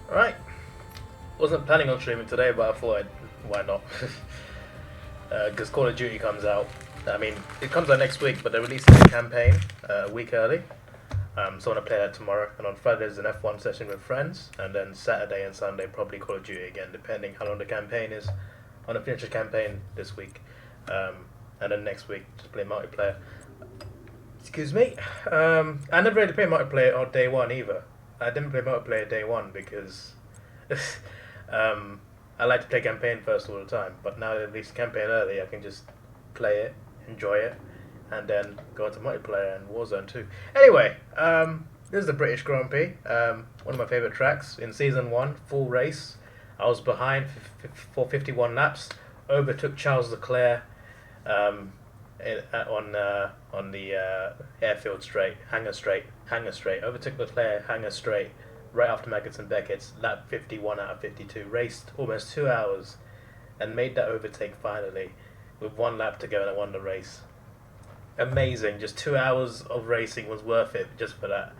Alright, wasn't planning on streaming today, but I thought why not? Because Call of Duty comes out. I mean, it comes out next week, but they're releasing the campaign a week early. So I want to play that tomorrow. And on Friday there's an F1 session with friends, and then Saturday and Sunday probably Call of Duty again, depending how long the campaign is. I want to finish the campaign this week, and then next week just play multiplayer. Excuse me. I never really played multiplayer on day one either. I didn't play multiplayer day one because I like to play campaign first all the time. But now that at least campaign early, I can just play it, enjoy it, and then go into multiplayer and Warzone 2. Anyway, this is the British Grand Prix. One of my favourite tracks in season 1, full race. I was behind for 51 laps, overtook Charles Leclerc on the airfield straight, hangar straight, overtook Leclerc, hangar straight, right after Magnussen Beckett's lap 51 out of 52, raced almost 2 hours and made that overtake finally with 1 lap to go, and I won the race. Amazing, just 2 hours of racing was worth it just for that.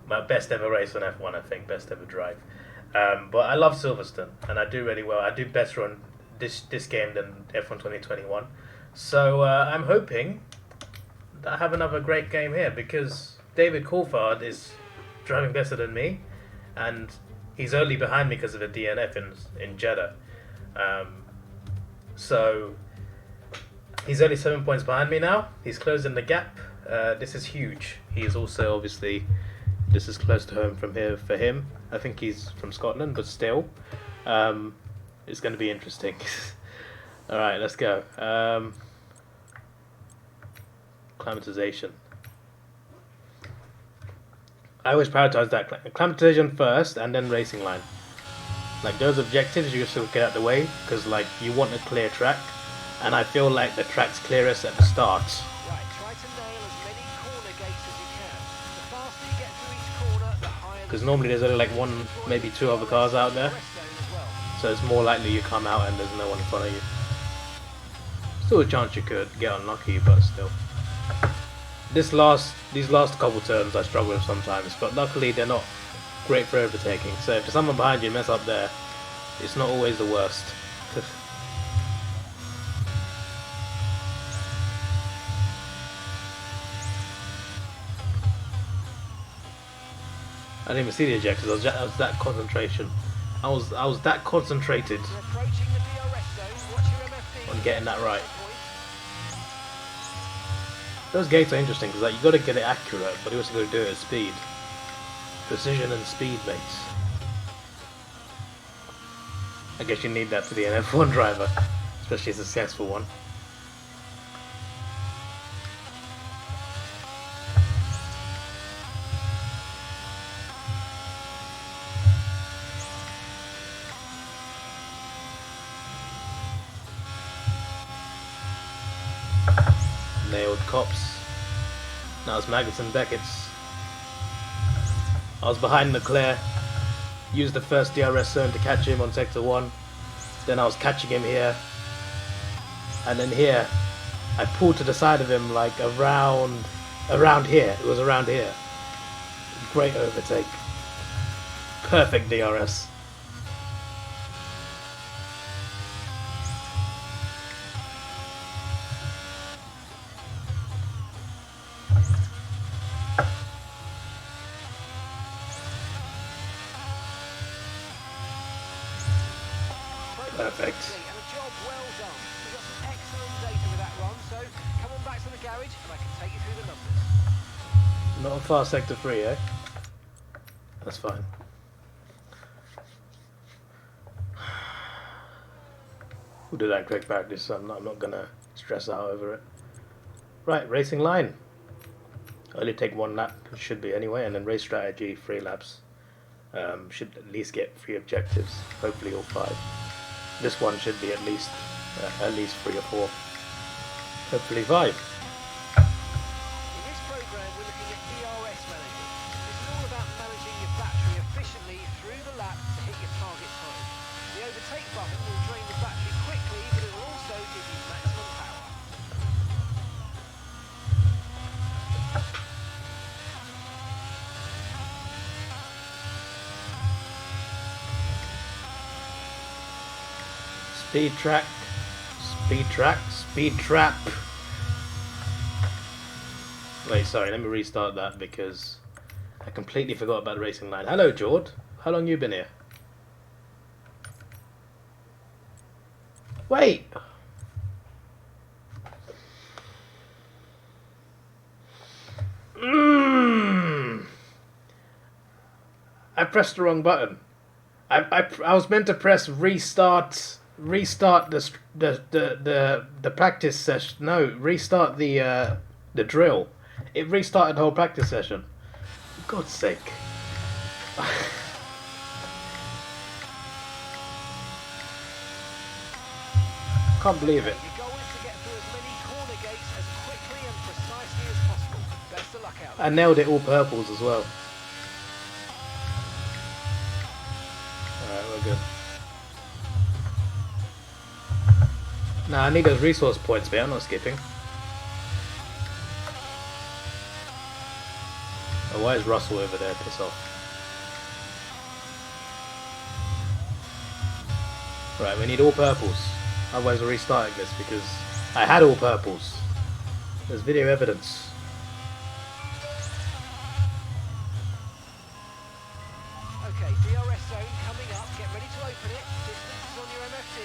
My best ever race on F1, I think, best ever drive. But I love Silverstone, and I do really well. I do better on this game than F1 2021. So I'm hoping that I have another great game here, because David Coulthard is driving better than me, and he's only behind me because of the DNF in Jeddah. So he's only 7 points behind me now. He's closing the gap. This is huge. He's also obviously, this is close to home from here for him. I think he's from Scotland, but still, it's going to be interesting. All right, let's go. Acclimatization. I always prioritize that acclimatization first, and then racing line. Like those objectives, you just sort of get out the way, because like you want a clear track, and I feel like the track's clearest at the start. Right, try to nail as many corner gates as you can. The faster you get through each corner, the higher. Because normally there's only like 1, maybe 2 other cars out there, so it's more likely you come out and there's no one in front of you. Still a chance you could get unlucky, but still. These last couple turns I struggle with sometimes, but luckily they're not great for overtaking. So if there's someone behind you and mess up there, it's not always the worst. I didn't even see the ejectors. I was that concentration. I was that concentrated on getting that right. Those gates are interesting because like, you got to get it accurate, but you also got to do it at speed. Precision and speed, mates. I guess you need that to be an F1 driver, especially a successful one. Nailed cops. Now it's Magnussen Beckett's. I was behind Leclerc, used the first DRS zone to catch him on sector 1, then I was catching him here, and then here I pulled to the side of him like around here. It was around here. Great overtake. Perfect DRS. Perfect. And a job well done. We've got some excellent data with that run, so come on back to the garage and I can take you through the numbers. Not a far sector 3, eh? That's fine. We'll do that quick practice, so I'm not gonna stress out over it. Right, racing line. Only take 1 lap, should be anyway, and then race strategy, 3 laps. Should at least get 3 objectives, hopefully all 5. This one should be at least 3 or 4, hopefully 5. In this program, we're looking at DRS management. This is all about managing your battery efficiently through the lap to hit your target time. The overtake button will drain the battery quickly, but it will also give you maximum power. Speed track. Speed track. Speed trap. Wait, sorry, let me restart that because I completely forgot about the racing line. Hello, Jord. How long you been here? Wait! I pressed the wrong button. I was meant to press restart the practice session. No, restart the drill. It restarted the whole practice session. For God's sake. Can't believe it. Your goal is to get through as many corner gates as quickly and precisely as possible. Best of luck out there. I nailed it all purples as well. Alright, we're good. Nah, I need those resource points, but I'm not skipping. Oh, why is Russell over there? Piss off. Right, we need all purples. Otherwise we're restarting this because I had all purples. There's video evidence. Okay, DRS zone coming up. Get ready to open it. Distance is on your MFD.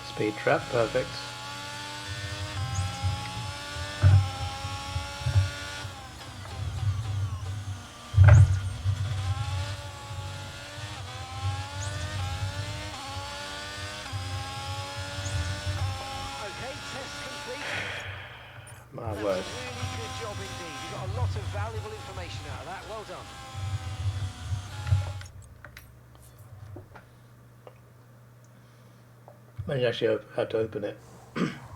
Speed trap, perfect. Okay, test complete. My That's word. a really good job indeed. You got a lot of valuable information out of that. Well done. I actually had to open it.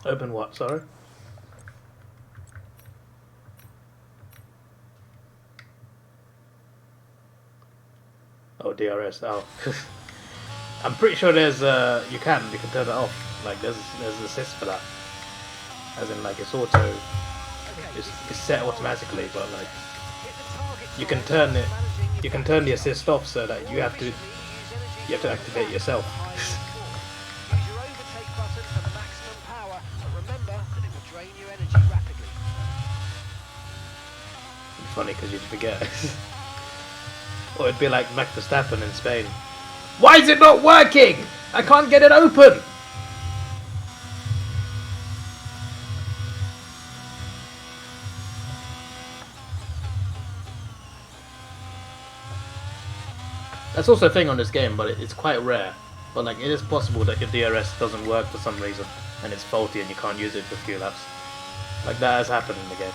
Open what, sorry? Oh, DRS. Oh. I'm pretty sure there's you can turn it off. Like there's an assist for that. As in like it's auto, Okay, it's set automatically, but like hit the target you can sign, turn it, managing your you can turn the assist off so that you have to activate yourself. Use your overtake button for maximum power, but remember that it will drain your energy rapidly. It's funny because you'd forget. Or it'd be like Max Verstappen in Spain. Why is it not working? I can't get it open! That's also a thing on this game, but it's quite rare. But like, it is possible that your DRS doesn't work for some reason, and it's faulty and you can't use it for a few laps. Like that has happened in the game.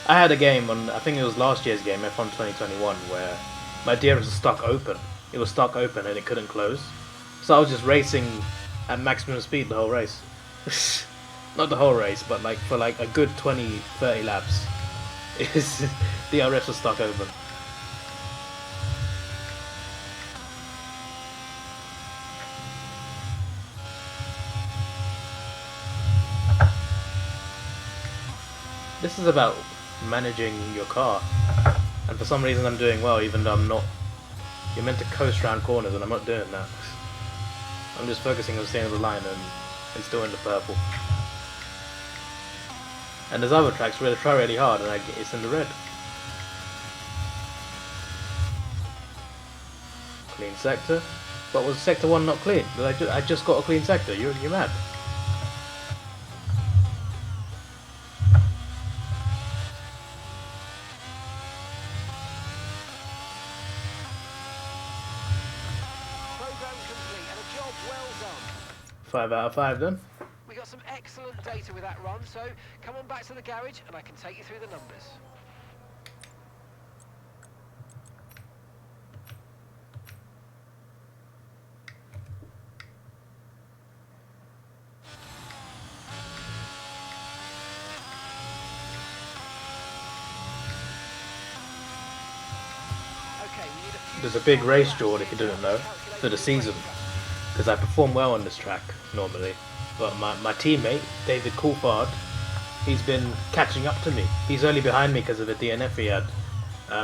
I had a game on, I think it was last year's game, F1 2021, where my DRS was stuck open. It was stuck open and it couldn't close. So I was just racing at maximum speed the whole race. Not the whole race, but like for like a good 20-30 laps. DRS was stuck open. This is about managing your car, and for some reason I'm doing well even though I'm not. You're meant to coast around corners and I'm not doing that. I'm just focusing on staying on the line and still in the purple. And there's other tracks where they try really hard and it's in the red. Clean sector? But was sector 1 not clean? I just got a clean sector, you're mad. 5 out of 5 then. We got some excellent data with that run, so come on back to the garage and I can take you through the numbers. There's a big race, George, if you didn't know, for the season. Because I perform well on this track, normally. But my teammate, David Coulthard, he's been catching up to me. He's only behind me because of the DNF he had.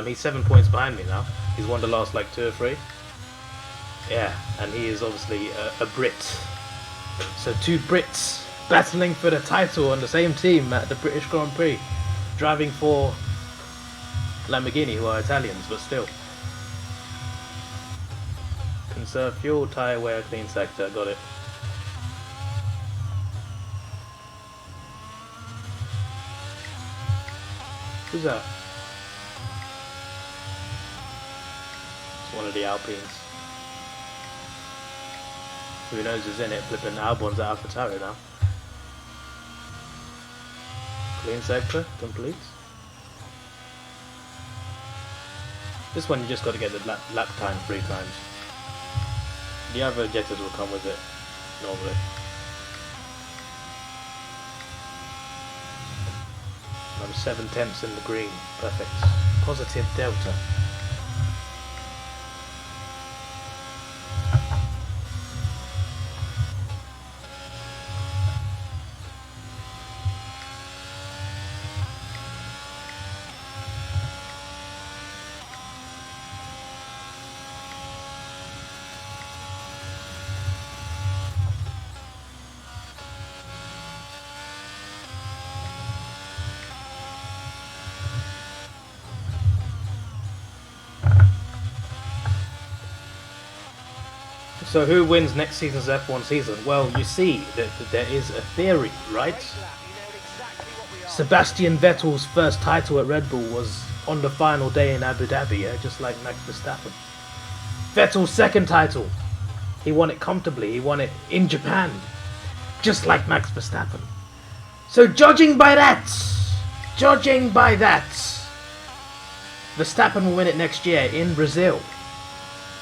He's 7 points behind me now. He's won the last like 2 or 3. Yeah, and he is obviously a Brit. So 2 Brits battling for the title on the same team at the British Grand Prix. Driving for Lamborghini, who are Italians, but still. Conserve fuel, tyre wear, clean sector, got it. Who's that? It's one of the Alpines. Who knows who's in it, flipping Albon's at AlphaTauri now. Clean sector, complete. This one you just got to get the lap time 3 times. The other objectives will come with it, normally. I'm 7/10 in the green, perfect. Positive delta. So who wins next season's F1 season? Well, you see that there is a theory, right? Sebastian Vettel's first title at Red Bull was on the final day in Abu Dhabi, yeah? Just like Max Verstappen. Vettel's second title, he won it comfortably, he won it in Japan, just like Max Verstappen. So judging by that, Verstappen will win it next year in Brazil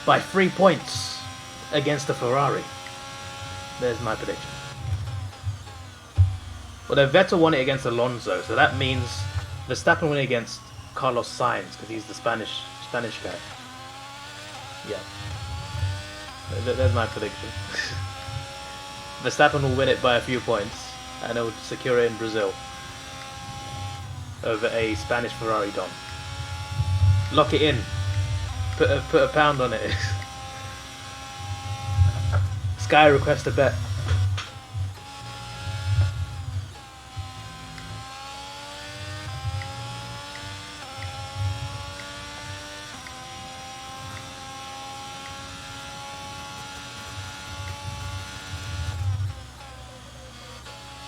by 3 points. Against the Ferrari. There's my prediction. Well, then Vettel won it against Alonso, so that means Verstappen won it against Carlos Sainz because he's the Spanish guy. Yeah, there's my prediction. Verstappen will win it by a few points, and he'll secure it in Brazil over a Spanish Ferrari Don. Lock it in. Put a pound on it. Sky, request a bet.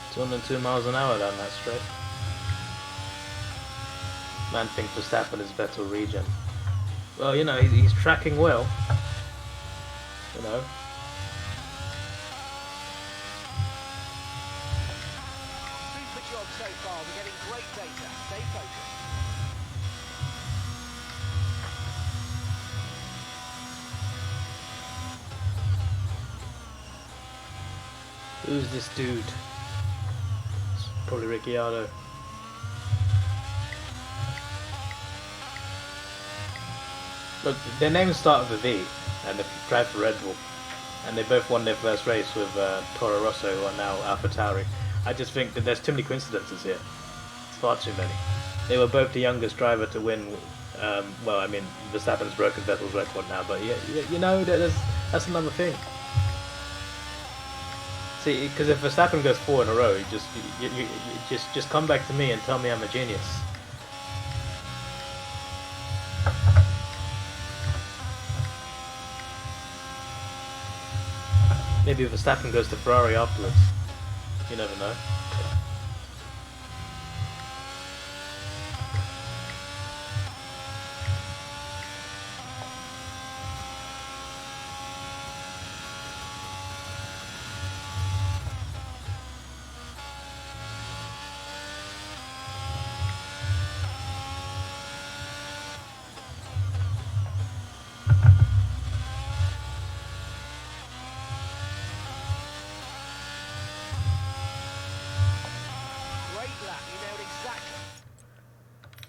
It's 202 miles an hour down that straight. Man think Verstappen is Vettel regen. Well, you know, he's tracking well. You know. So far, we're getting great data. Stay focused. Who's this dude? It's probably Ricciardo. Look, their names start with a V, and they drive for Red Bull, and they both won their first race with Toro Rosso, who are now AlphaTauri. I just think that there's too many coincidences here. It's far too many. They were both the youngest driver to win. Well, I mean, Verstappen's broken Vettel's record now, but you know, that's another thing. See, because if Verstappen goes 4 in a row, you just come back to me and tell me I'm a genius. Maybe Verstappen goes to Ferrari afterwards. You never know.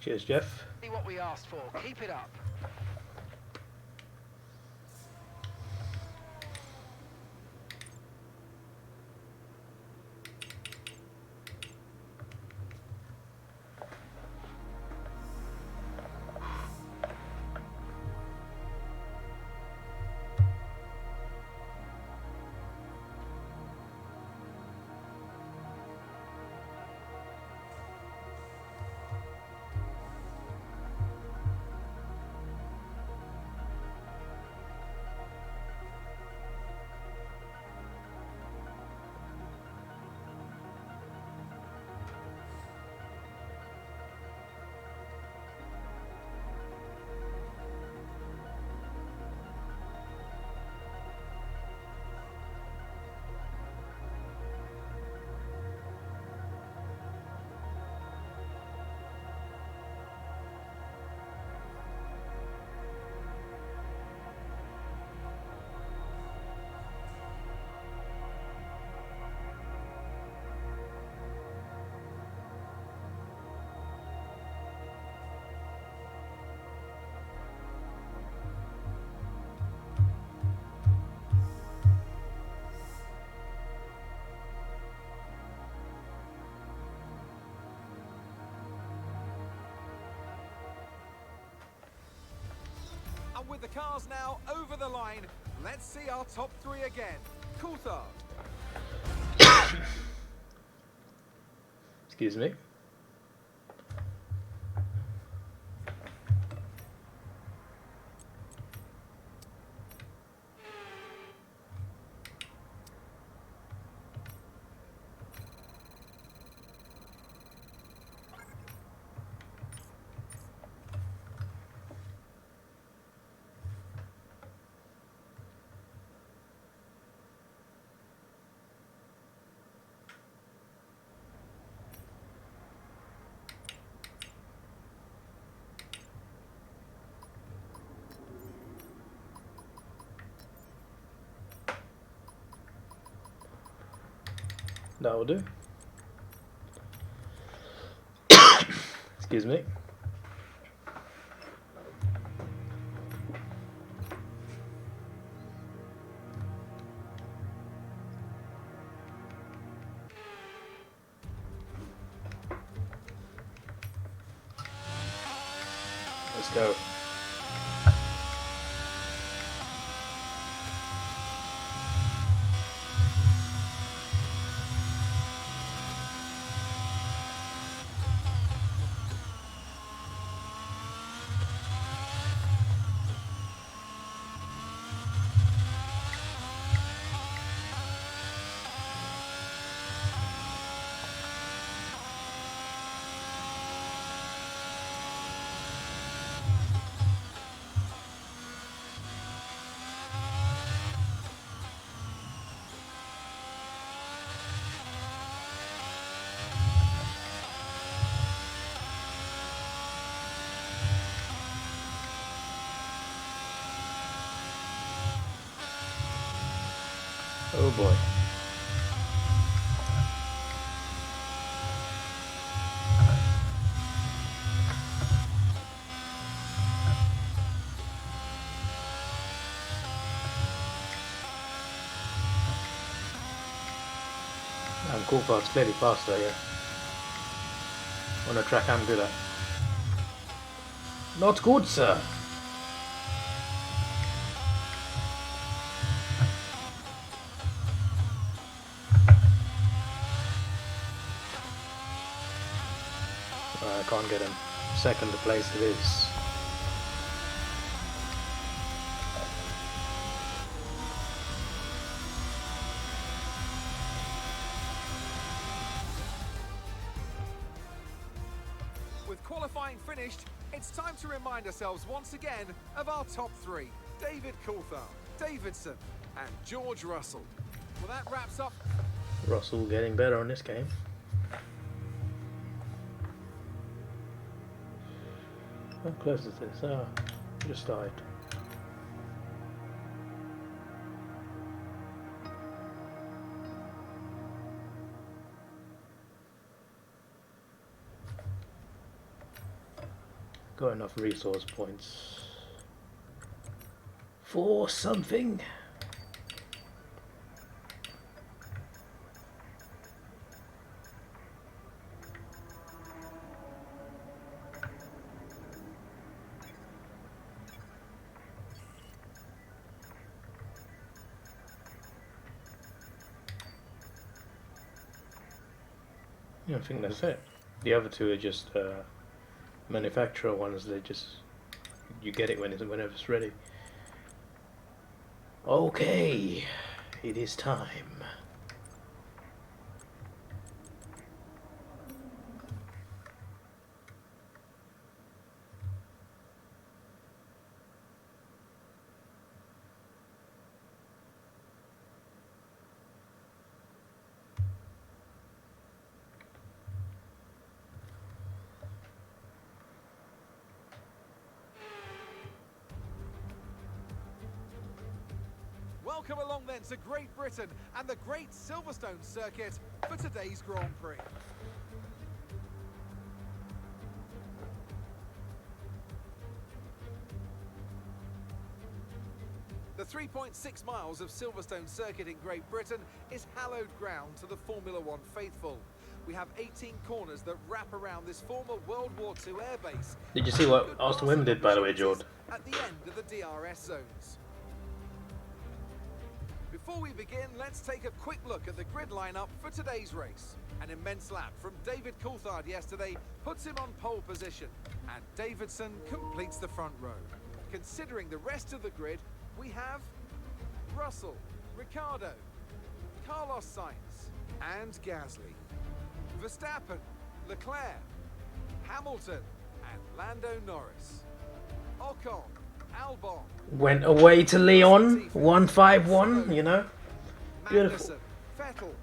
Cheers, Jeff. See what we asked for. Keep it up. And with the cars now over the line, let's see our top three again. Coulthard. Excuse me. That will do. Excuse me. Let's go. Oh boy. And Coulthard's clearly faster, yeah. On a track I'm good at. Not good, sir. I can't get him. Second place it is. With qualifying finished, it's time to remind ourselves once again of our top three. David Coulthard, Davidson and George Russell. Well, that wraps up. Russell getting better on this game. How close is this? Ah, just died. Got enough resource points for something. I think that's it. The other two are just manufacturer ones. They just, you get it whenever it's ready. Okay, it is time. Welcome along then to Great Britain and the Great Silverstone circuit for today's Grand Prix. The 3.6 miles of Silverstone circuit in Great Britain is hallowed ground to the Formula One faithful. We have 18 corners that wrap around this former World War II airbase. Did you see what Aston Wim did, by the way, George? At the end of the DRS zones. Before we begin, let's take a quick look at the grid lineup for today's race. An immense lap from David Coulthard yesterday puts him on pole position, and Davidson completes the front row. Considering the rest of the grid, we have Russell, Ricciardo, Carlos Sainz, and Gasly, Verstappen, Leclerc, Hamilton, and Lando Norris, Ocon, Albon, Went away to Leon, 151, you know. Beautiful. Magnussen, Vettel,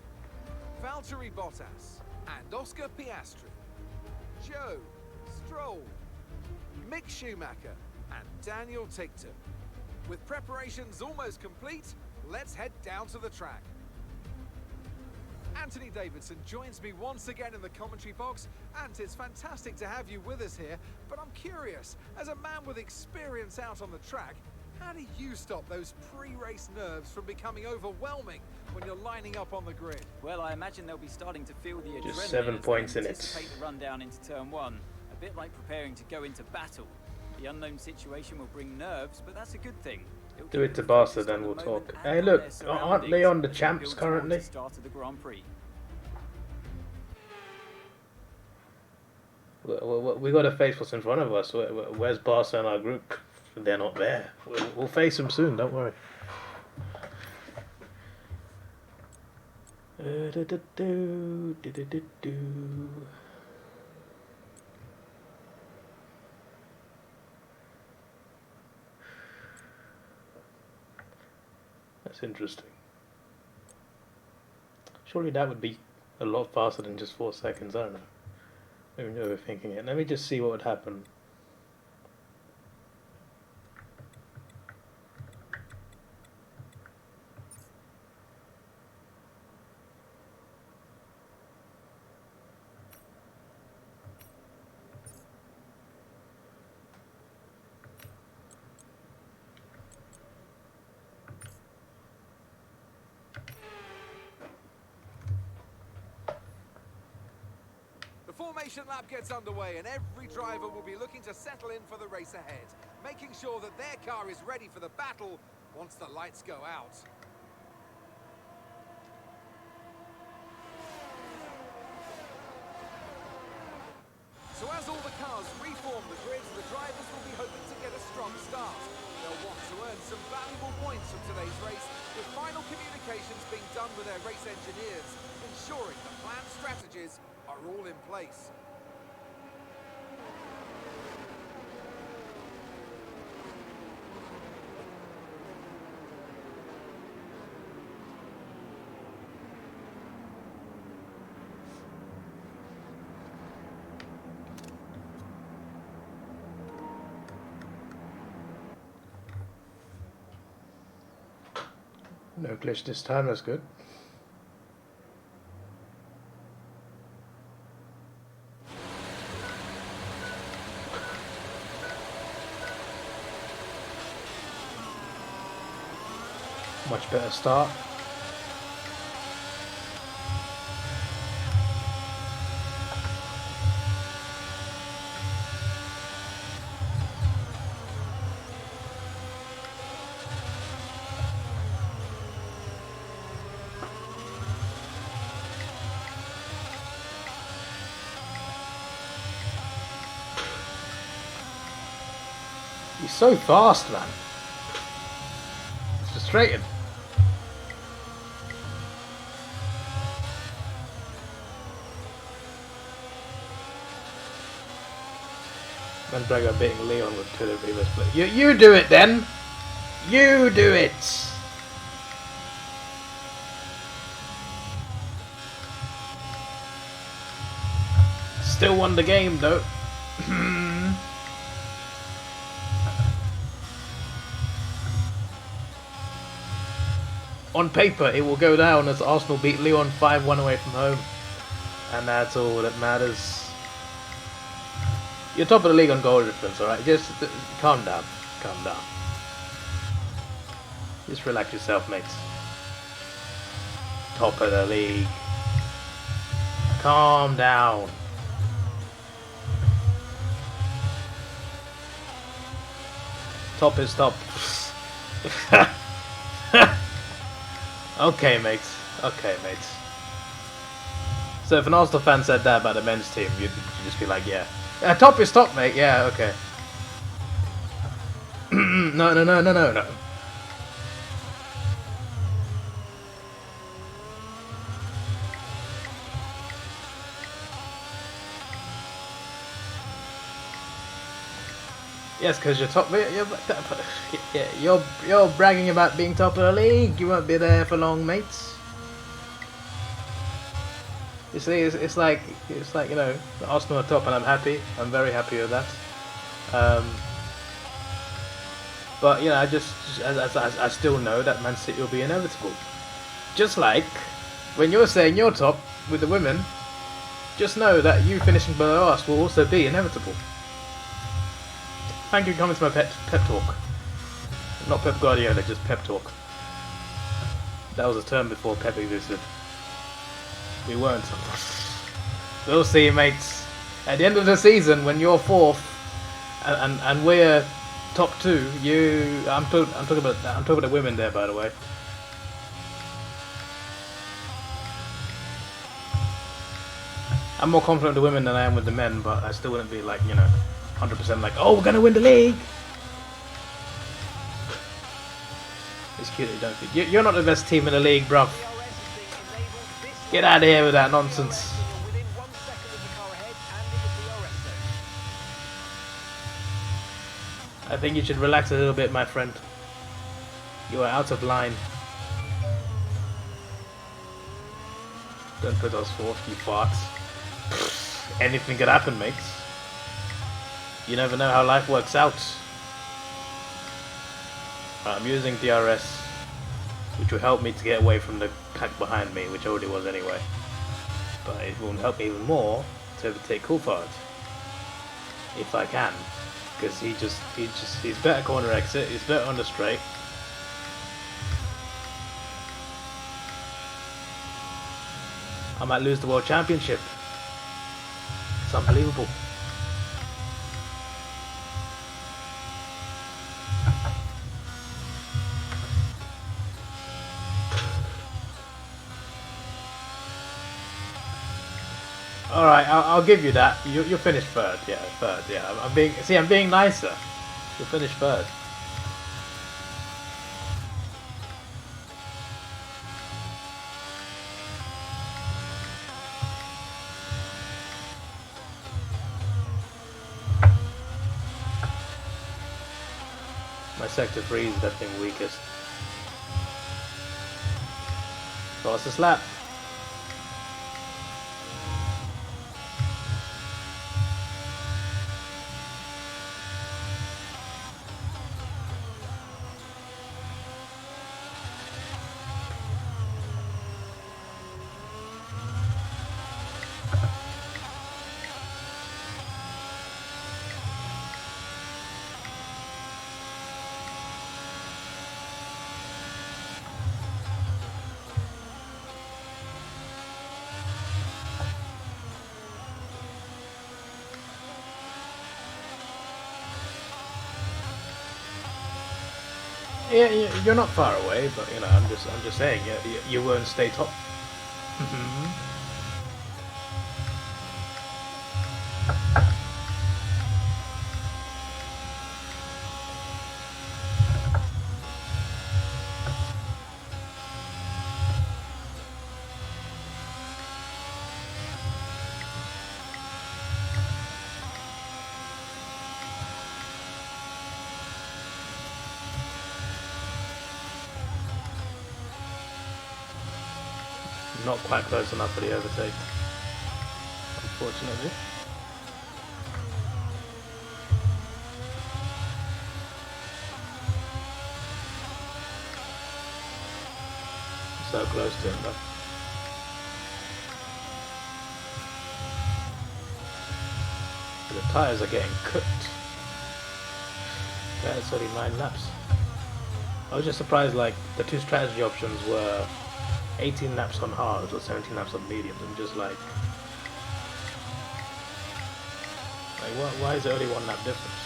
Valtteri Bottas, and Oscar Piastri, Joe, Stroll, Mick Schumacher, and Daniel Ticktum. With preparations almost complete, let's head down to the track. Anthony Davidson joins me once again in the commentary box, and it's fantastic to have you with us here, but I'm curious, as a man with experience out on the track, how do you stop those pre-race nerves from becoming overwhelming when you're lining up on the grid? Well, I imagine they'll be starting to feel the adrenaline. Just 7 as they points in it. anticipate the run down into turn one, a bit like preparing to go into battle. The unknown situation will bring nerves, but that's a good thing. It'll Do keep it to them Barca, focused then on the we'll moment talk. and Hey, on look, their aren't surroundings they on the as they champs build towards currently? the start of the Grand Prix. We got to face what's in front of us. Where's Barca in our group? They're not there. We'll face them soon, don't worry. That's interesting. Surely that would be a lot faster than just 4 seconds, I don't know. Maybe I'm overthinking it. Let me just see what would happen. The formation lap gets underway and every driver will be looking to settle in for the race ahead, making sure that their car is ready for the battle once the lights go out. So as all the cars reform the grids, the drivers will be hoping to get a strong start. They'll want to earn some valuable points from today's race, with final communications being done with their race engineers, ensuring the planned strategies are all in place. No glitch this time, that's good. Much better start. He's so fast, man. It's frustrating. Mandrago beating Leon with Pillar Reverse Play. You do it then! You do it! Still won the game though. On paper, it will go down as Arsenal beat Lyon 5-1 away from home. And that's all that matters. You're top of the league on goal difference, alright? Just calm down. Calm down. Just relax yourself, mates. Top of the league. Calm down. Top is top. Okay, mates. Okay, mates. So if an Arsenal fan said that about the men's team, you'd just be like, yeah. Top is top, mate. Yeah, okay. No. Yes, because you're top. You're bragging about being top of the league. You won't be there for long, mates. You see, it's like you know, Arsenal are top, and I'm happy. I'm very happy with that. But you know, I still know that Man City will be inevitable. Just like when you're saying you're top with the women, just know that you finishing below us will also be inevitable. Thank you for coming to my pep talk. Not Pep Guardiola, just pep talk. That was a term before Pep existed. We weren't. We'll see, mates. At the end of the season, when you're fourth and we're top two, I'm talking about the women there, by the way. I'm more confident with the women than I am with the men, but I still wouldn't be like, you know, 100% like, oh, we're gonna win the league. It's cute that you don't think you're not the best team in the league, bruv. Get out of here with that nonsense. I think you should relax a little bit, my friend. You are out of line. Don't put us fourth, you farts. Anything could happen, mates. You never know how life works out. I'm using DRS, which will help me to get away from the pack behind me, which already was anyway. But it will help me even more to overtake Coulthard, if I can, because he's better corner exit, he's better on the straight. I might lose the World Championship. It's unbelievable. Alright, I'll give you that. You'll finish third, yeah, third, yeah. I'm being nicer. You'll finish third. My sector 3 is definitely weakest. Fastest lap. Yeah, you're not far away, but you know, I'm just saying, you won't stay top. Not quite close enough for the overtake, unfortunately. So close to him though. The tyres are getting cooked. Yeah, it's only 9 laps. I was just surprised, like, the two strategy options were 18 laps on hards or 17 laps on mediums. I'm just like why is it only 1 lap difference?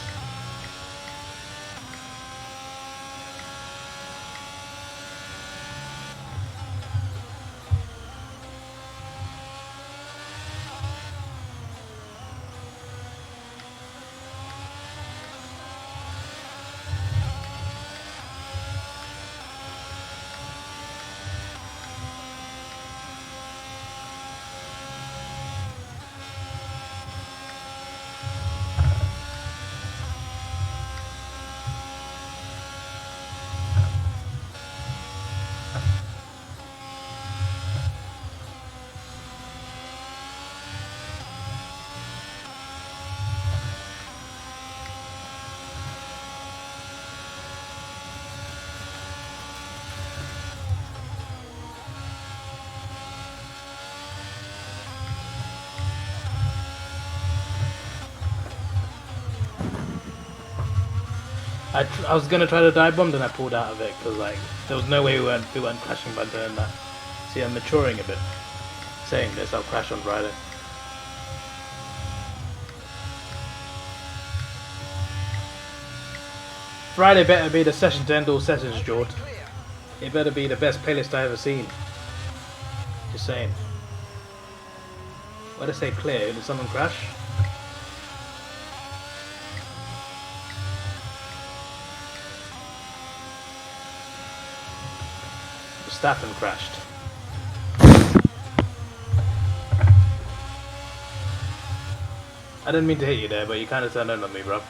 I was gonna try to dive bomb, then I pulled out of it because like there was no way we weren't crashing by doing that. See, I'm maturing a bit. Saying this, I'll crash on Friday. Friday better be the session to end all sessions, George. It better be the best playlist I ever seen. Just saying. Why did I say clear? Did someone crash? Staffen crashed. I didn't mean to hit you there, but you kind of turned on me, bro.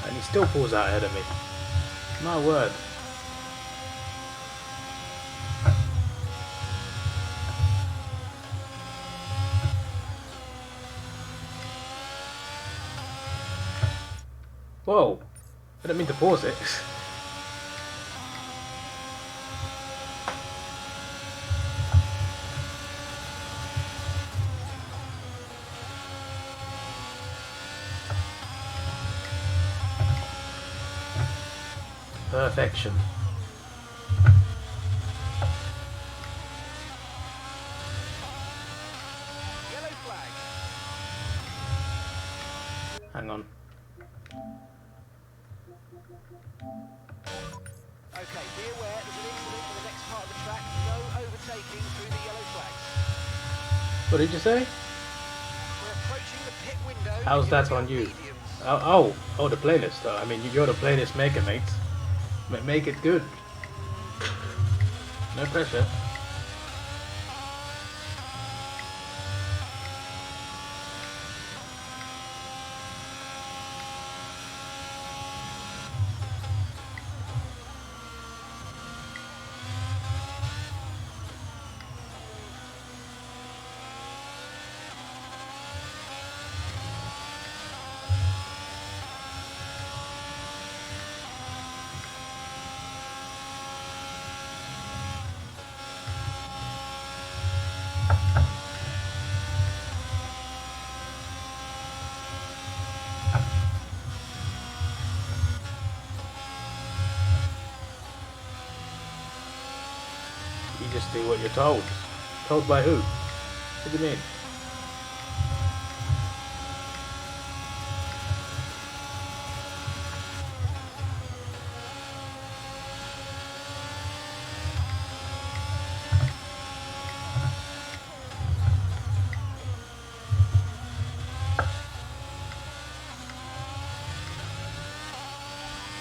And he still pulls out ahead of me. My word. Whoa, I didn't mean to pause it. Perfection. Yellow flag. Hang on. Okay, be aware there's an incident in the next part of the track. No overtaking through the yellow flags. What did you say? We're approaching the pit window. How's Here that we on go, you? mediums. Oh, the playlist. I mean, you're the playlist maker, mate. Make it good. No pressure. just do what you're told. Told by who? What do you mean?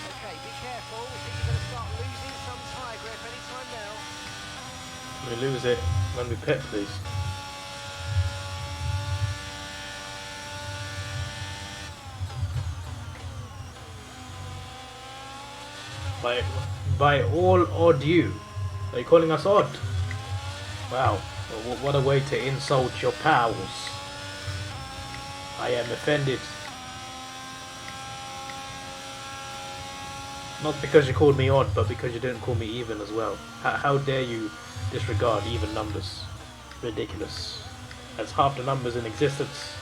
Okay, be careful. We think you're going to start losing some tyre grip anytime now. We lose it when we pit, please. By all odd you. Are you calling us odd? Wow, what a way to insult your pals. I am offended. Not because you called me odd, but because you didn't call me even as well. How dare you disregard even numbers? Ridiculous. That's half the numbers in existence.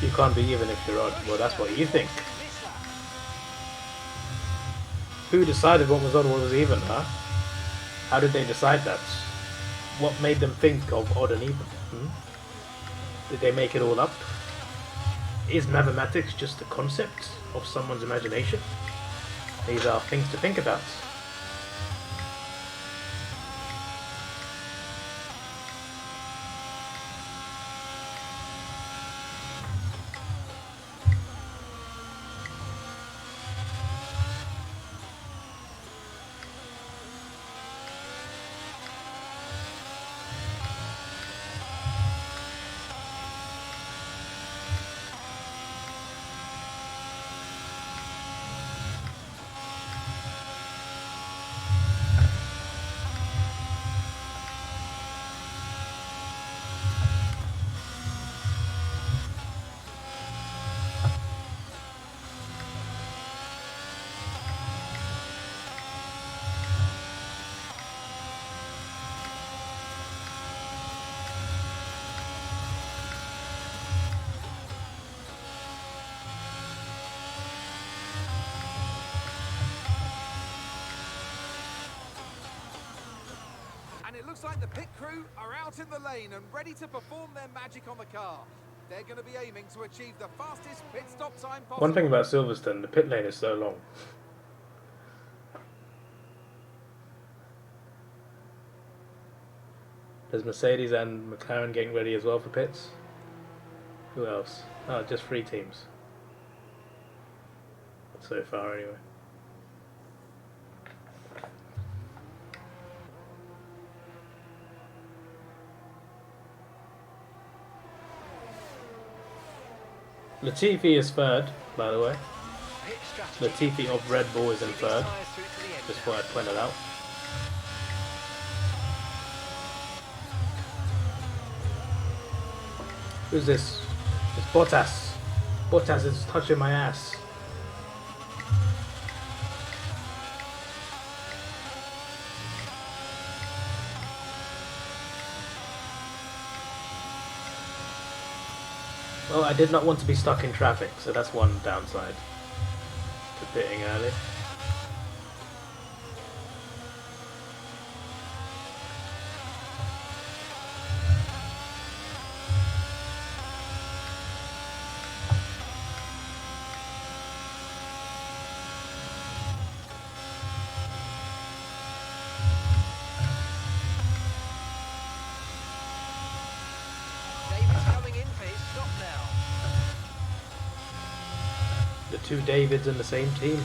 You can't be even if you're odd. Well, that's what you think. This lap. Who decided what was odd and what was even, huh? How did they decide that? What made them think of odd and even? Did they make it all up? Is mathematics just a concept of someone's imagination? These are things to think about. And it looks like the pit crew are out in the lane and ready to perform their magic on the car. They're going to be aiming to achieve the fastest pit stop time possible. One thing about Silverstone, the pit lane is so long. There's Mercedes and McLaren getting ready as well for pits. Who else? Oh, just 3 teams. So far, anyway. Latifi is third, by the way. Pit strategy. Latifi of Red Bull is in These third. tyres through to the end Just now. thought I'd point it out. Who's this? It's Bottas. Bottas is touching my ass. Well, I did not want to be stuck in traffic, so that's one downside to pitting early. 2 Davids in the same team.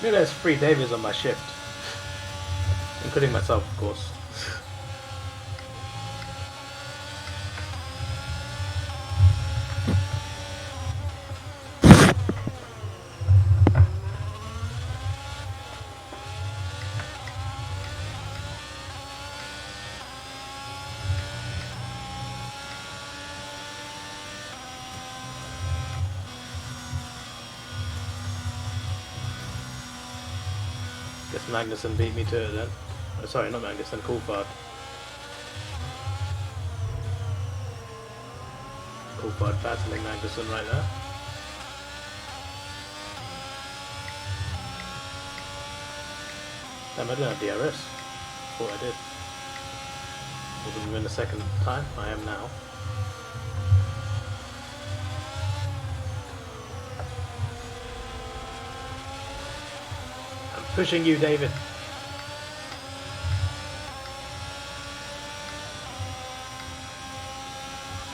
Maybe there's 3 Davids on my shift, including myself, of course. Guess Magnussen beat me to it then. Oh, sorry, not Magnussen, Coulthard. Coulthard battling Magnussen right there. Damn, I didn't have DRS. Thought I did. Wasn't even the second time, I am now. Pushing you, David.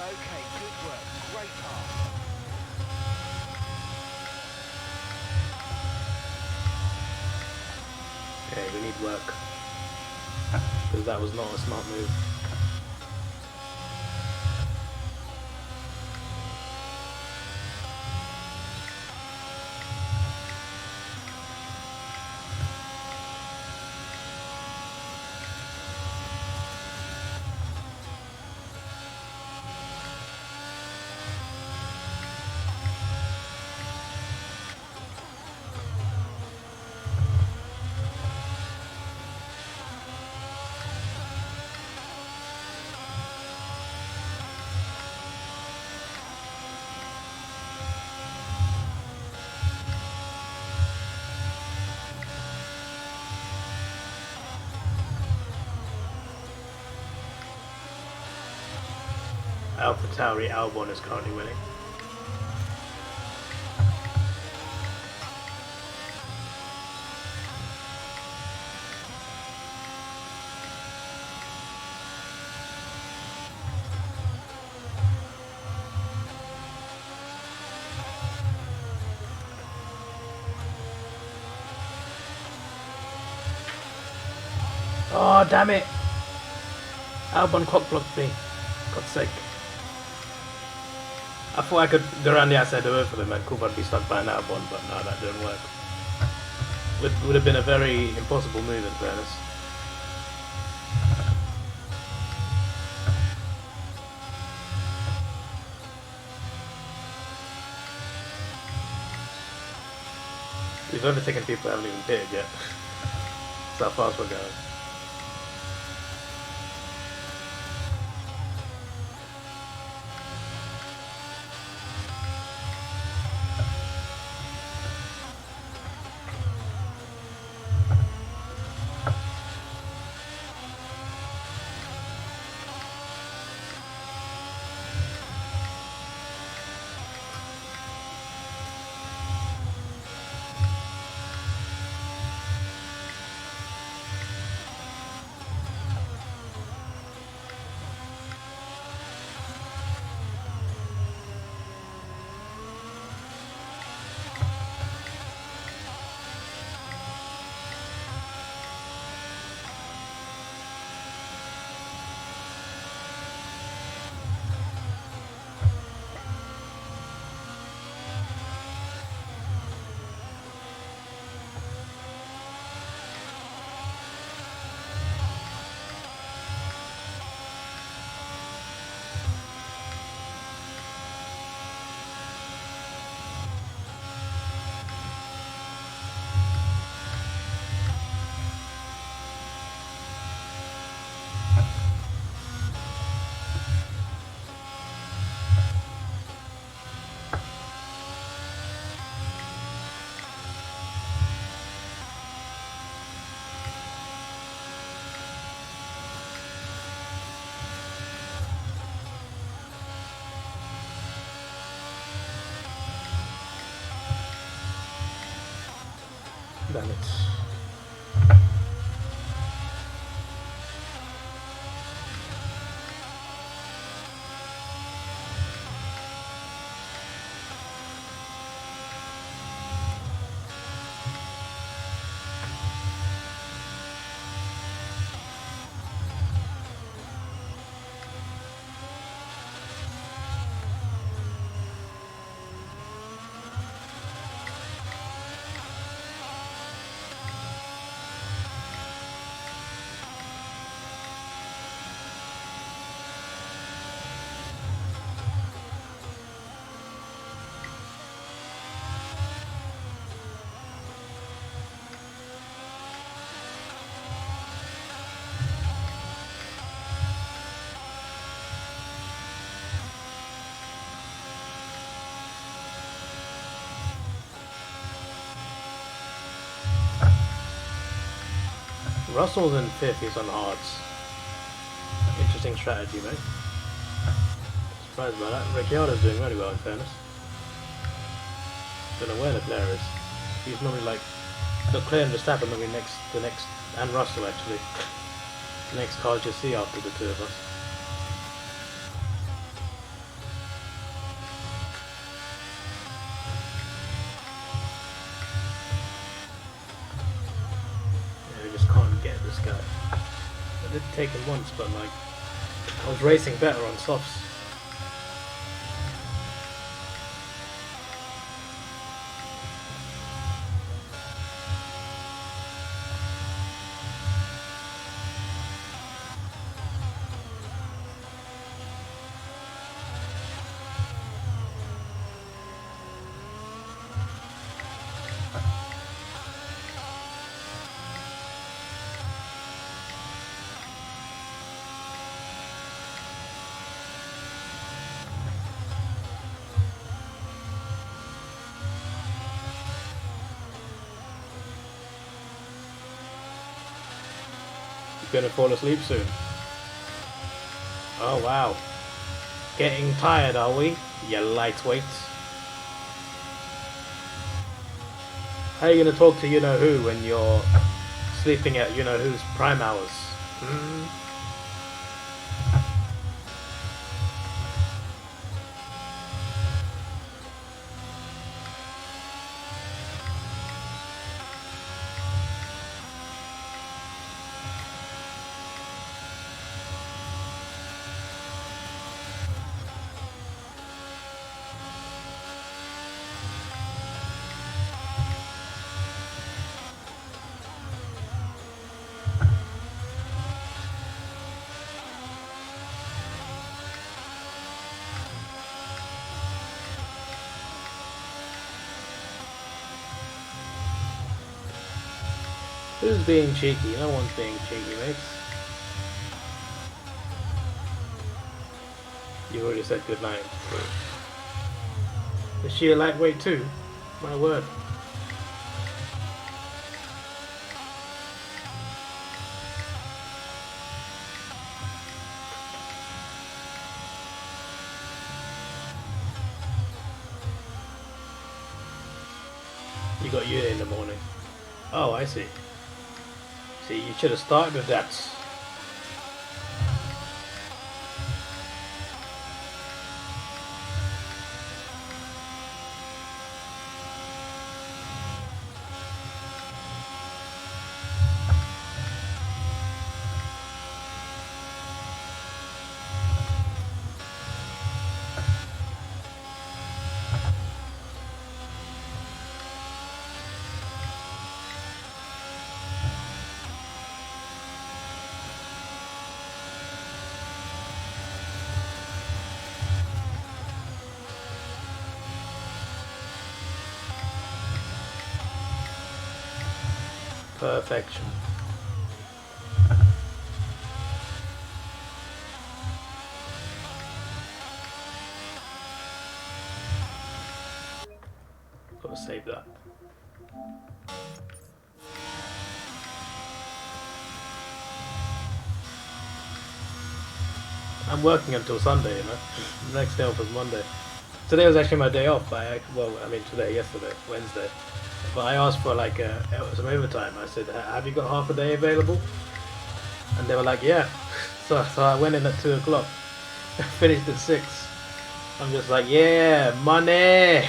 Okay, good work. Great pass. Okay, we need work. Because that was not a smart move. AlphaTauri Albon is currently winning. Oh, damn it! Albon cock blocked me. God's sake. I thought I could go around the outside door for them and Coulthard be stuck by an Albon, but no, that didn't work. Would have been a very impossible move in fairness. We've overtaken people who haven't even pitted yet. That's how fast we're going. Damn it. Russell's in 5th, he's on hards. Interesting strategy, mate. Surprised by that. Ricciardo's doing really well, in fairness. Don't know where Leclerc is. He's normally like Leclerc and Verstappen will be the next, and Russell actually. The next cars you see after the two of us. Yeah, we just can't get this guy. I did take him once, but like I was racing better on softs. Gonna fall asleep soon. Oh wow. Getting tired, are we? You lightweight. How are you gonna talk to you-know-who when you're sleeping at you-know-who's prime hours? Who's being cheeky? No one's being cheeky, mates. You already said goodnight. Is she a lightweight too? My word. You got Yuna in the morning. Oh, I see. See, you should have started with that. Perfection. Gotta save that. I'm working until Sunday, you know. The next day off is Monday. Today was actually my day off. Yesterday, Wednesday. But I asked for like some overtime. I said, "Have you got half a day available?" And they were like, "Yeah." So I went in at 2 o'clock. Finished at 6. I'm just like, "Yeah, money."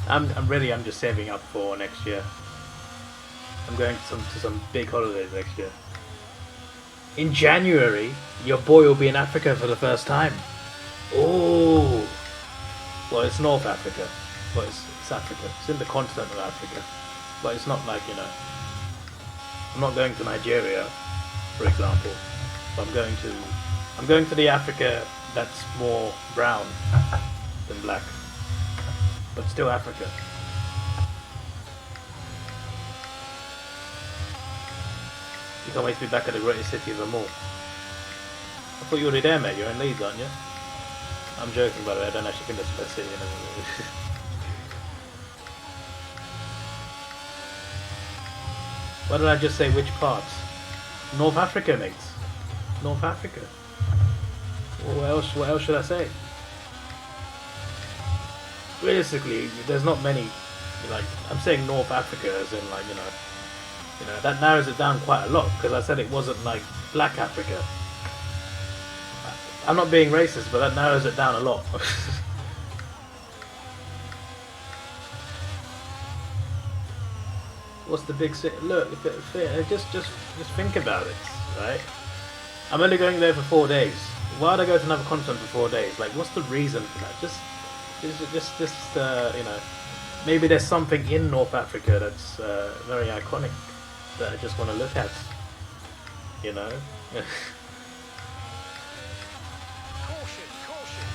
I'm just saving up for next year. I'm going to some big holidays next year. In January, your boy will be in Africa for the first time. Oh, well, it's North Africa, but it's Africa. It's in the continent of Africa, but it's not like, you know, I'm not going to Nigeria, for example. But I'm going to the Africa that's more brown than black, but still Africa. You can't wait to be back at the greatest city of them all. I thought you were already there, mate. You're in Leeds, aren't you? I'm joking, by the way. I don't actually think that's the best city in the world. Why did I just say which parts? North Africa, mates. North Africa. Well, what else should I say? Realistically, there's not many. Like, I'm saying North Africa, as in like that narrows it down quite a lot because I said it wasn't like Black Africa. I'm not being racist, but that narrows it down a lot. What's the big city? Look, just think about it, right? I'm only going there for 4 days. Why would I go to another continent for 4 days? Like, what's the reason for that? Maybe there's something in North Africa that's very iconic that I just want to look at. You know. Caution, caution.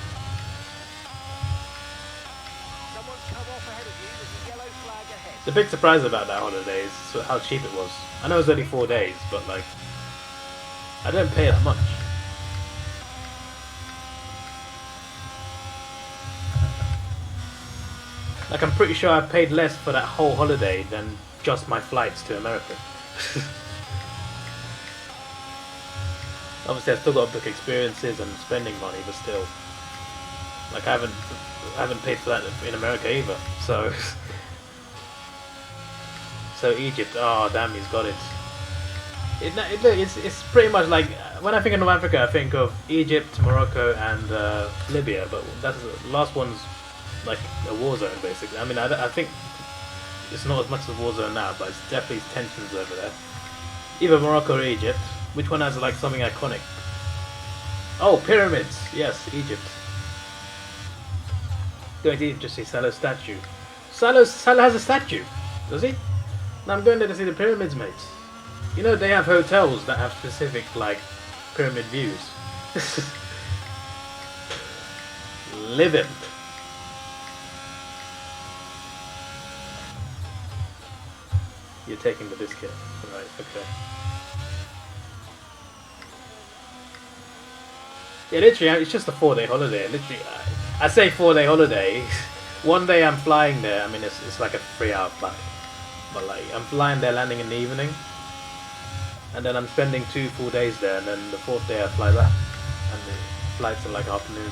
Someone's come off ahead of you. There's a yellow flag ahead. The big surprise about that holiday is how cheap it was. I know it was only 4 days, but like, I don't pay that much. Like, I'm pretty sure I paid less for that whole holiday than just my flights to America. Obviously, I've still got to book experiences and spending money, but still, like, I haven't paid for that in America either. So, so Egypt. Oh, damn, he's got it. It's pretty much like when I think of North Africa, I think of Egypt, Morocco, and Libya. But that's the last one's like a war zone, basically. I mean, I think it's not as much of a war zone now, but it's definitely tensions over there. Either Morocco or Egypt. Which one has like something iconic? Oh, pyramids. Yes, Egypt. Going to Egypt to see Salah's statue. Salah has a statue, does he? No, I'm going there to see the pyramids, mates. You know, they have hotels that have specific like pyramid views. Living. You're taking the biscuit, right? Okay. Yeah, literally, it's just a 4-day holiday. Literally, I say 4-day holiday. 1 day I'm flying there. I mean, it's like a 3-hour flight, but like I'm flying there, landing in the evening, and then I'm spending 2 full days there, and then the 4th day I fly back, and the flights are like afternoon.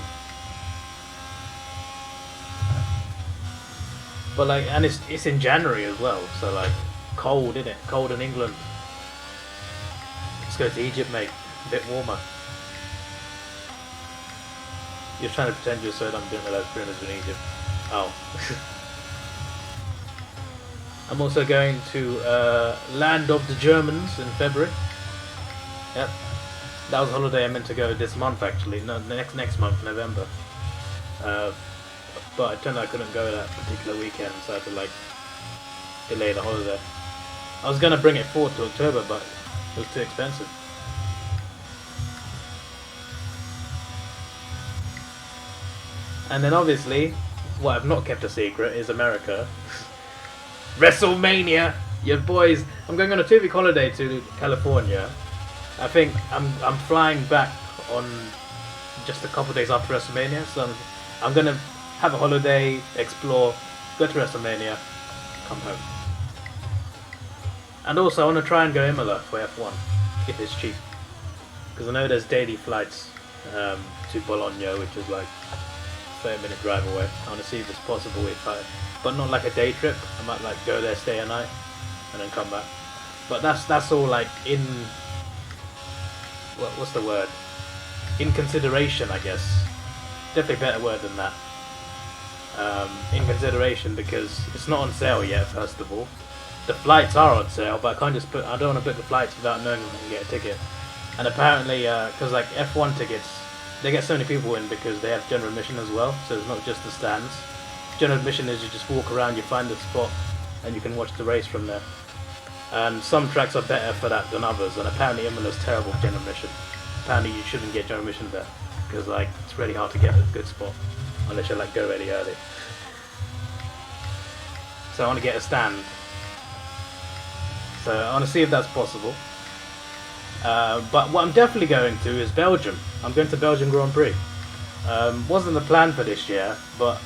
But like, and it's in January as well, so like cold, isn't it? Cold in England. Let's go to Egypt, mate. A bit warmer. You're trying to pretend you're so dumb, didn't realise pyramids in Egypt. Oh. I'm also going to Land of the Germans in February. Yep. That was a holiday I meant to go this month, actually. No, next month, November. But it turned out I couldn't go that particular weekend, so I had to like delay the holiday. I was going to bring it forward to October, but it was too expensive. And then obviously, what I've not kept a secret is America. WrestleMania! Your boys, I'm going on a 2-week holiday to California. I think I'm flying back on just a couple days after WrestleMania, so I'm gonna have a holiday, explore, go to WrestleMania, come home. And also I want to try and go Imola for F1, if it's cheap. Because I know there's daily flights to Bologna, which is like 30-minute drive away. I want to see if it's possible but not like a day trip. I might like go there, stay a night, and then come back. But that's all like in what's the word? In consideration, I guess. Definitely a better word than that. In consideration, because it's not on sale yet. First of all, the flights are on sale, but I don't want to book the flights without knowing if I can get a ticket. And apparently, because like F1 tickets, they get so many people in because they have general admission as well. So it's not just the stands. General admission is you just walk around, you find a spot, and you can watch the race from there. And some tracks are better for that than others, and apparently Imola's terrible for general admission. Apparently you shouldn't get general admission there, because like it's really hard to get a good spot, unless you like go really early. So I want to get a stand. So I want to see if that's possible. But what I'm definitely going to is Belgium. I'm going to Belgium Grand Prix. Wasn't the plan for this year, but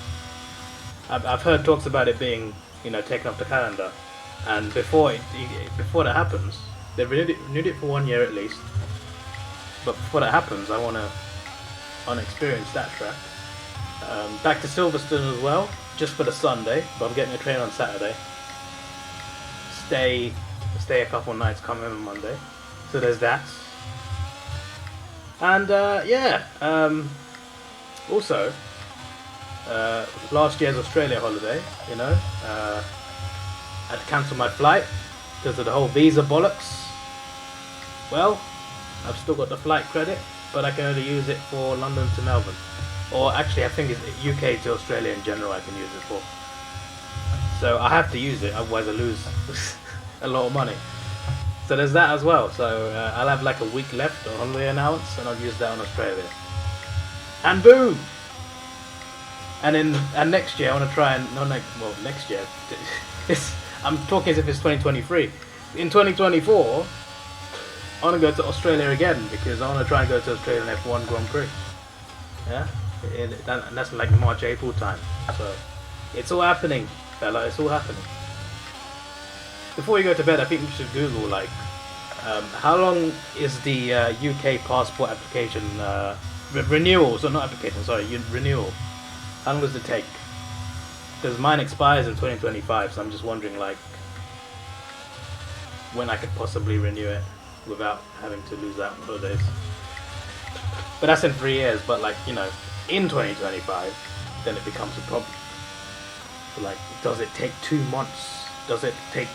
I've heard talks about it being, taken off the calendar. And before that happens, they renewed it for 1 year at least. But before that happens, I want to experience that track. Back to Silverstone as well, just for the Sunday. But I'm getting a train on Saturday. Stay a couple nights, come home on Monday. So there's that. And also last year's Australia holiday, you know, I had to cancel my flight because of the whole visa bollocks. Well, I've still got the flight credit, but I can only use it for London to Melbourne. Or actually, I think it's UK to Australia in general I can use it for. So I have to use it, otherwise I lose a lot of money. So there's that as well. So I'll have like a week left on holiday allowance, and I'll use that on Australia. And boom! And next year I want to try and next year. I'm talking as if it's 2023. In 2024, I want to go to Australia again because I want to try and go to Australian F1 Grand Prix. Yeah, and that's like March, April time. So it's all happening, fella. It's all happening. Before you go to bed, I think you should Google like how long is the UK passport application renewal? So not application, sorry, renewal. How long does it take? Because mine expires in 2025, so I'm just wondering like when I could possibly renew it without having to lose out on holidays. But that's in 3 years. But like, you know, in 2025, then it becomes a problem. So like, does it take 2 months? Does it take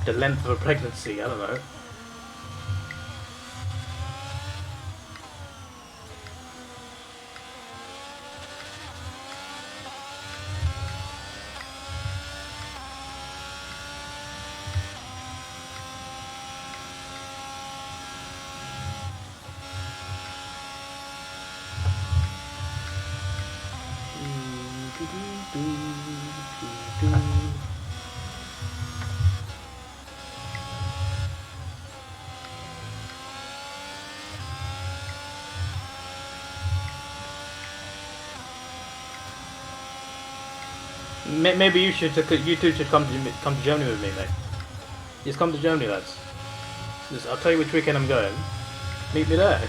the length of a pregnancy? I don't know. Maybe you two should come to Germany with me, mate. Just come to Germany, lads. I'll tell you which weekend I'm going. Meet me there.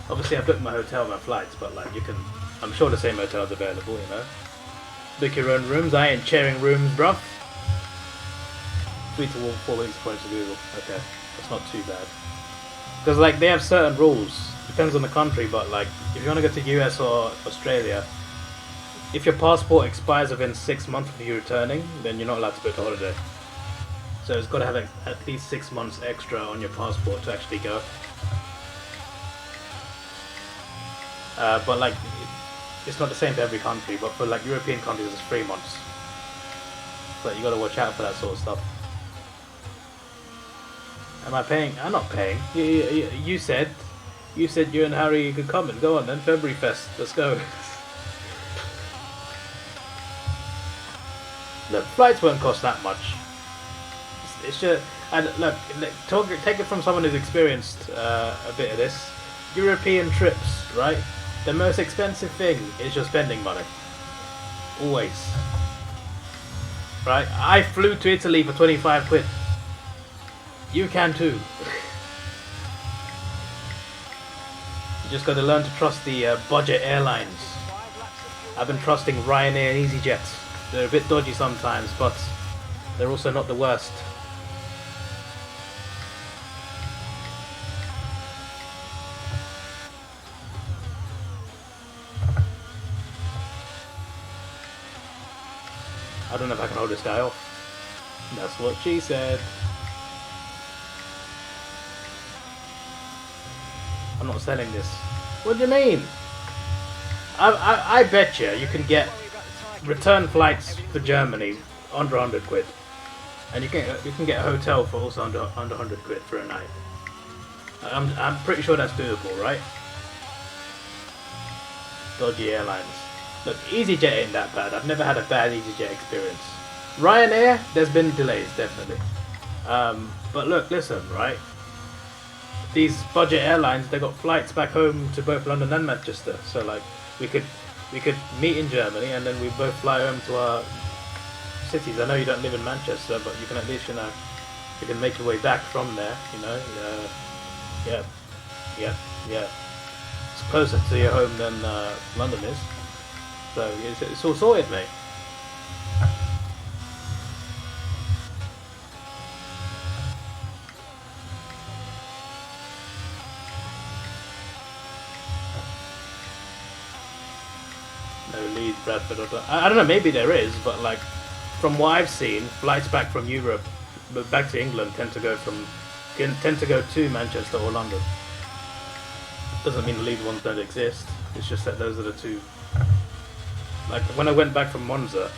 Obviously, I've booked my hotel and my flights, but like you can, I'm sure the same hotel's available, you know. Book your own rooms. I ain't sharing rooms, bruv. 3 to 4 weeks according to Google. Okay, that's not too bad. Because like they have certain rules. Depends on the country, but like if you want to go to US or Australia, if your passport expires within 6 months of you returning, then you're not allowed to book a holiday. So it's got to have at least 6 months extra on your passport to actually go. But like, it's not the same for every country, but for like European countries it's 3 months. But you got to watch out for that sort of stuff. Am I paying? I'm not paying. You said you and Harry could come and go on then. February Fest, let's go. Look, flights won't cost that much. It's just, and look, take it from someone who's experienced a bit of this. European trips, right? The most expensive thing is your spending money. Always. Right? I flew to Italy for 25 quid. You can too. You just got to learn to trust the budget airlines. I've been trusting Ryanair and EasyJet. They're a bit dodgy sometimes, but they're also not the worst. I don't know if I can hold this guy off. That's what she said. I'm not selling this. What do you mean? I bet you can get return flights for Germany under 100 quid, and you can get a hotel for also under 100 quid for a night. I'm pretty sure that's doable, right? Dodgy airlines. Look, EasyJet ain't that bad. I've never had a bad EasyJet experience. Ryanair, there's been delays, definitely. But look, listen, right? These budget airlines, they got flights back home to both London and Manchester. So like, we could meet in Germany and then we both fly home to our cities. I know you don't live in Manchester, but you can at least, you know, you can make your way back from there. You know, yeah, yeah, yeah. It's closer to your home than London is, so it's all sorted, mate. No Leeds, Bradford, or I don't know. Maybe there is, but like from what I've seen, flights back from Europe, but back to England tend to go to Manchester or London. Doesn't mean the Leeds ones don't exist. It's just that those are the two. Like when I went back from Monza,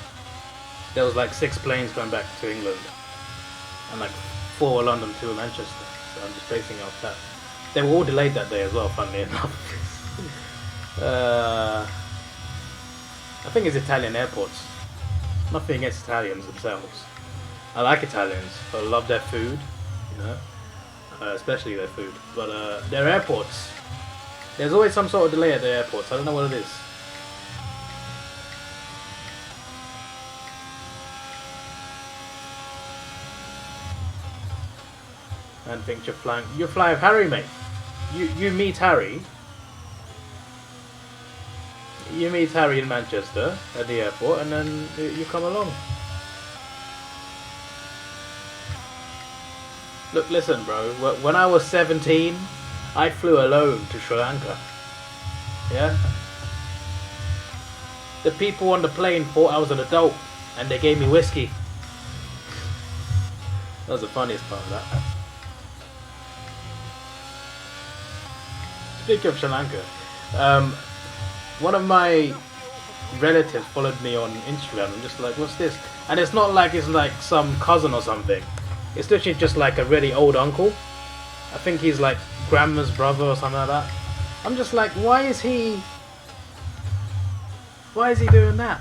there was like 6 planes going back to England, and like 4 were London, 2 were Manchester. So I'm just basing it off that. They were all delayed that day as well, funnily enough. I think it's Italian airports. Nothing against Italians themselves. I like Italians. I love their food, you know, especially their food. But their airports, there's always some sort of delay at their airports. I don't know what it is. And think you're flying. You fly with Harry, mate. You meet Harry. You meet Harry in Manchester at the airport, and then you come along. Look, listen, bro. When I was 17, I flew alone to Sri Lanka. Yeah? The people on the plane thought I was an adult, and they gave me whiskey. That was the funniest part of that. Speaking of Sri Lanka, one of my relatives followed me on Instagram. I'm just like, what's this? And it's not like it's like some cousin or something. It's literally just like a really old uncle. I think he's like grandma's brother or something like that. I'm just like, why is he doing that?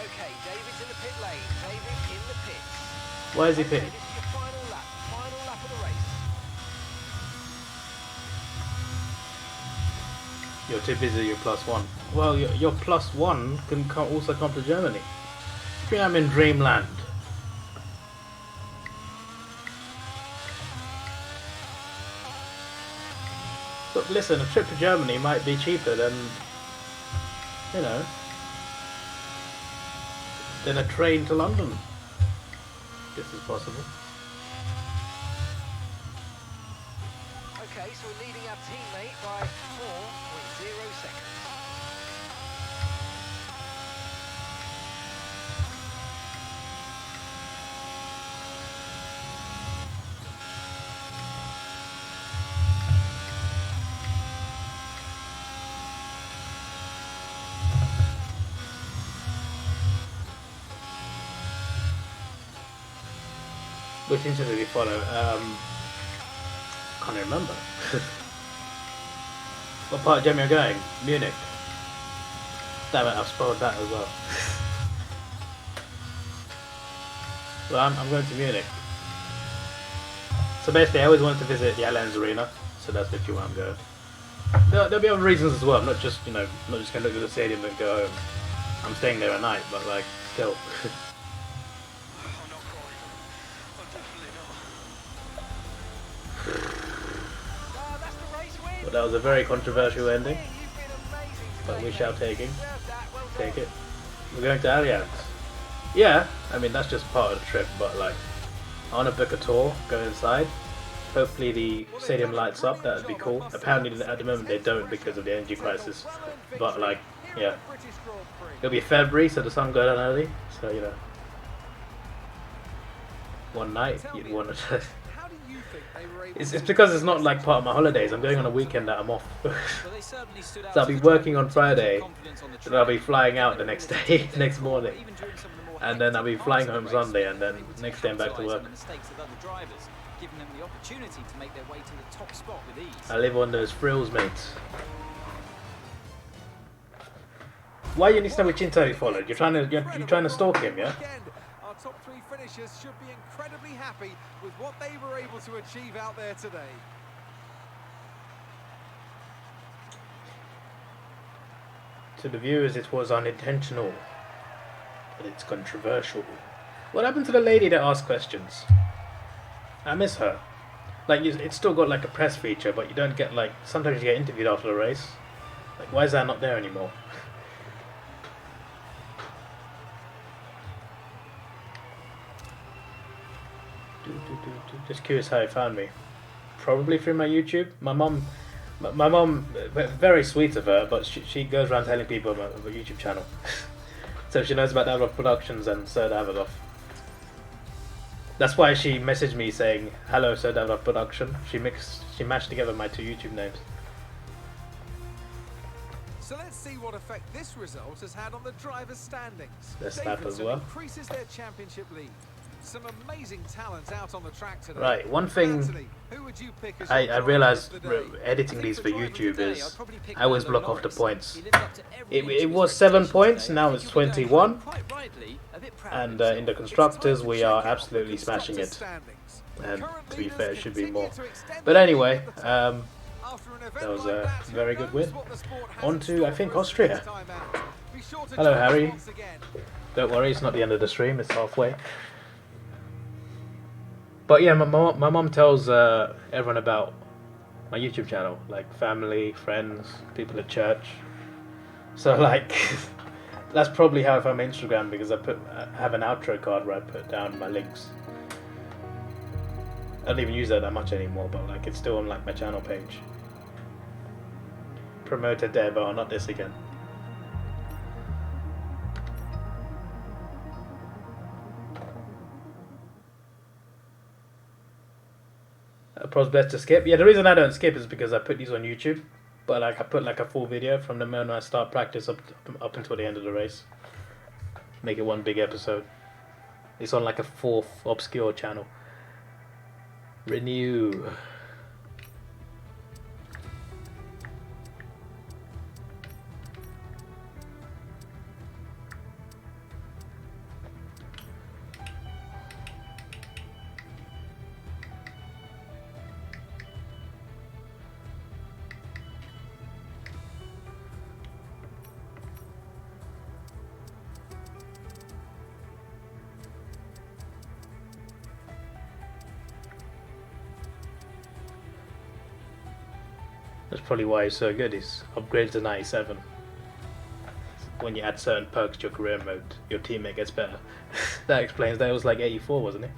Okay, David's in the pit lane. David in the pits. Why is he Okay, pitting? this is your final lap. Final lap of the race. You're too busy, you're +1. Well, your +1 can also come to Germany. I think I'm in dreamland. But listen, a trip to Germany might be cheaper than, you know, than a train to London. This is possible. Okay, so we're leading our teammate by 4.0 seconds. Which interview did you follow? Can't remember. What part of Germany are you going? Munich. Damn it, I've spoiled that as well. Well, I'm going to Munich. So basically, I always wanted to visit the Allianz Arena, so that's literally where I'm going. There'll be other reasons as well. I'm not just, you know, not just going to look at the stadium and go home. I'm staying there at night, but like, still. That's the race win. Well, that was a very controversial ending, You've been amazing but today, we shall mate. take it. Deserved that. Well done. Take it. We're going to Allianz. Yeah, I mean that's just part of the trip, but like, I want to book a tour, go inside. Hopefully the stadium lights up. That would be cool. Apparently at the moment they don't because of the energy crisis. But like, yeah, it'll be February, so the sun go down early. So you know, one night you'd want to. How do you think they were able It's to because it's not like part of my holidays. I'm going on a weekend that I'm off. Well, they certainly stood out So I'll to be the track working on in terms of Friday, confidence on the and I'll be track. flying out the next day, next morning. Even during some of the more And then I'll be hectic flying parts of home the race, Sunday, and then they were able to next day I'm back to capitalise work. on the mistakes of other drivers, giving them the opportunity to make their way to the top spot with ease. I live on those frills, mates. Why you need to know which Inter you followed? You're trying to stalk him, yeah? Weekend. Our top 3 finishers should be incredibly happy with what they were able to achieve out there today. To the viewers, it was unintentional, but it's controversial. What happened to the lady that asked questions? I miss her. Like, it's still got like a press feature, but you don't get like. Sometimes you get interviewed after the race. Like, why is that not there anymore? Just curious how he found me. Probably through my YouTube. My mom, very sweet of her, but she goes around telling people about my YouTube channel. So she knows about Davidoff Productions and Sir Davidoff. That's why she messaged me saying, "Hello, Sir Davidoff Production." She matched together my two YouTube names. So let's see what effect this result has had on the drivers' standings. Their snap as Davidson well. increases their championship lead. Some amazing talent out on the track today. Right, one thing Anthony, who would you pick as I your driver realised of the day? editing these for YouTube is I always block off the points. He lived up to every inch It of was his 7 reputation points, today. now I it's think he'll be going 21. home quite rightly, a bit proud And of in the himself. constructors, Time we to are check out absolutely the smashing it. constructors' standings. And Current to be leaders fair, it should be continue more. to extend But their lead anyway, at the top. After an event that was like a that, who very good knows win. what the sport has On in to, store I think, for us Austria. this time out. Be sure to Hello, join us Harry. once again. Don't worry, it's not the end of the stream, it's halfway. But yeah, my mom tells everyone about my YouTube channel, like family, friends, people at church. So like, that's probably how I found my Instagram, because I have an outro card where I put down my links. I don't even use that much anymore, but like it's still on like my channel page. Promoted there, but not this again. Probably best to skip. Yeah, the reason I don't skip is because I put these on YouTube, but like I put like a full video from the moment I start practice up until the end of the race. Make it one big episode. It's on like a fourth obscure channel. Renew. That's probably why he's so good. He's upgraded to 97. When you add certain perks to your career mode, your teammate gets better. That explains that. It was like 84, wasn't it?